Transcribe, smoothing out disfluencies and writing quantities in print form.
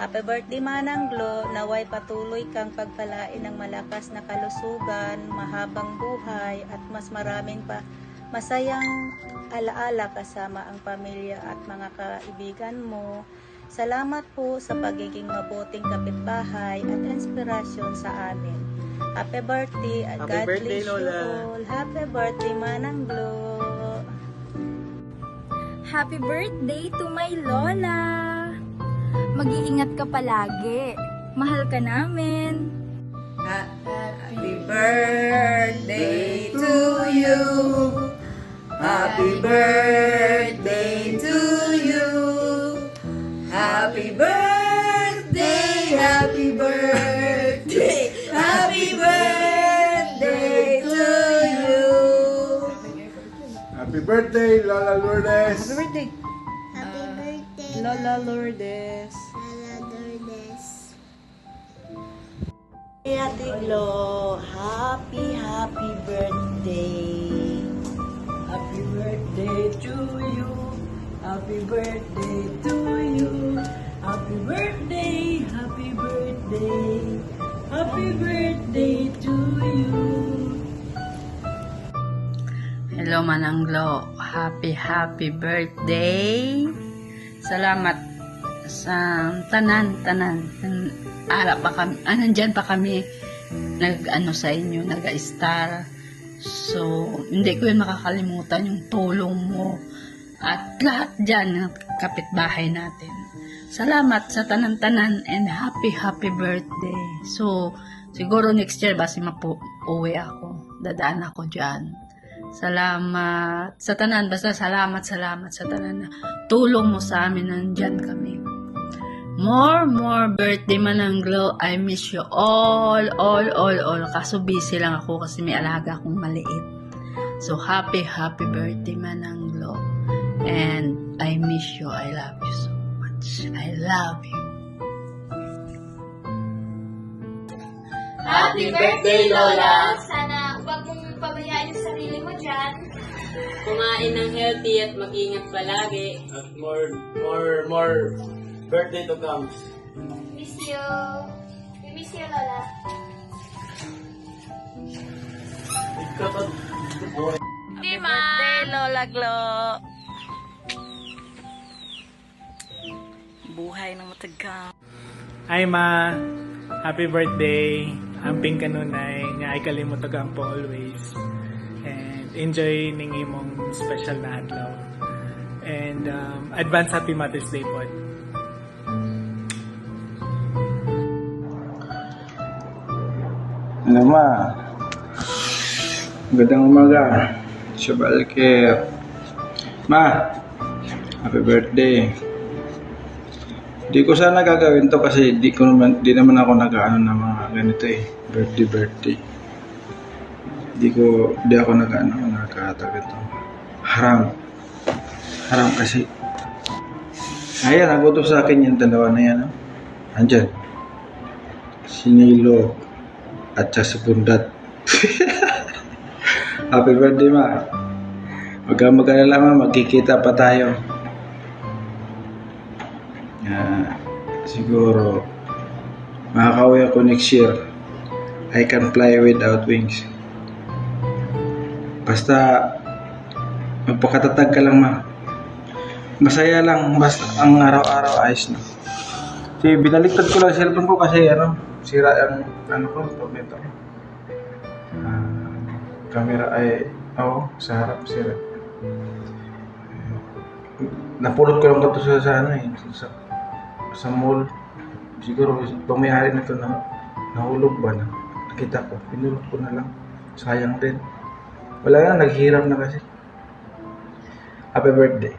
Happy birthday Manang Glo, naway patuloy kang pagpalain ng malakas na kalusugan, mahabang buhay at mas maraming pa masayang alaala kasama ang pamilya at mga kaibigan mo. Salamat po sa pagiging mabuting kapitbahay at inspirasyon sa amin. Happy birthday at Happy God birthday, bless you Lola. all. Happy birthday Manang Glo. Happy birthday to my Lola! Mag-iingat ka palagi. Mahal ka namin. Happy birthday to you. Happy birthday to you. Happy birthday, happy birthday, happy birthday to you. Happy birthday, Lola Lourdes! Happy birthday. Happy birthday, Lola Lourdes. Lola Lourdes. Ate Glo, happy birthday. Happy birthday to you. Happy birthday to you. Happy birthday, happy birthday. Happy birthday to you. Hello Manang Glo, happy birthday. Salamat sa tanan. Nandyan pa kami sa inyo, nag-star. So, hindi ko yun makakalimutan yung tulong mo at lahat dyan ng kapitbahay natin. Salamat sa tanan and happy birthday. So, siguro next year basi uwi ako. Dadaan ako dyan. Salamat sa tanan, basta salamat sa tanan na tulong mo sa amin, nandyan kami. More birthday Manang Glo. I miss you all. Kaso busy lang ako kasi may alaga akong maliit. So happy birthday Manang Glo. And I miss you. I love you so much. I love you. Happy birthday, Lola! Sana huwag mong pabayaan yung sarili mo dyan. Kumain ng healthy at mag-ingat palagi. At more birthday to come. Miss you. We miss you, Lola. Happy birthday Lola Glo. Buhay ng matagal. Hi Ma, happy birthday. Amping kanunay nga ay kalimutagan po always. And enjoy ning imong special na adlaw. And advance happy Mother's Day po. Ano ma? Magandang umaga. Shabal Care. Ma, happy birthday. Di ko sana gagawin to kasi di naman ako nag-ano ng mga ganito birthday. Di ako nagkatag ito. Haram kasi. Ayan, nagutom sa akin yung dalawa na yan. Andyan. Sinilo at sa Bundat. Happy birthday ma. Huwag kang mag-alala ma, magkikita pa tayo. Siguro makakauwi ako next year. I can fly without wings. Basta magpakatatag ka lang ma. Masaya lang, basta ang araw-araw ayos na. Kasi binaliktad ko lang cellphone ko kasi sira ang tornado. Camera ay sa harap sira. Napulot ko lang ito sa mall. Siguro pamayari na ito nahulog ba na. Nakita ko, pinulot ko na lang. Sayang din. Wala na, naghirap na kasi. Happy birthday.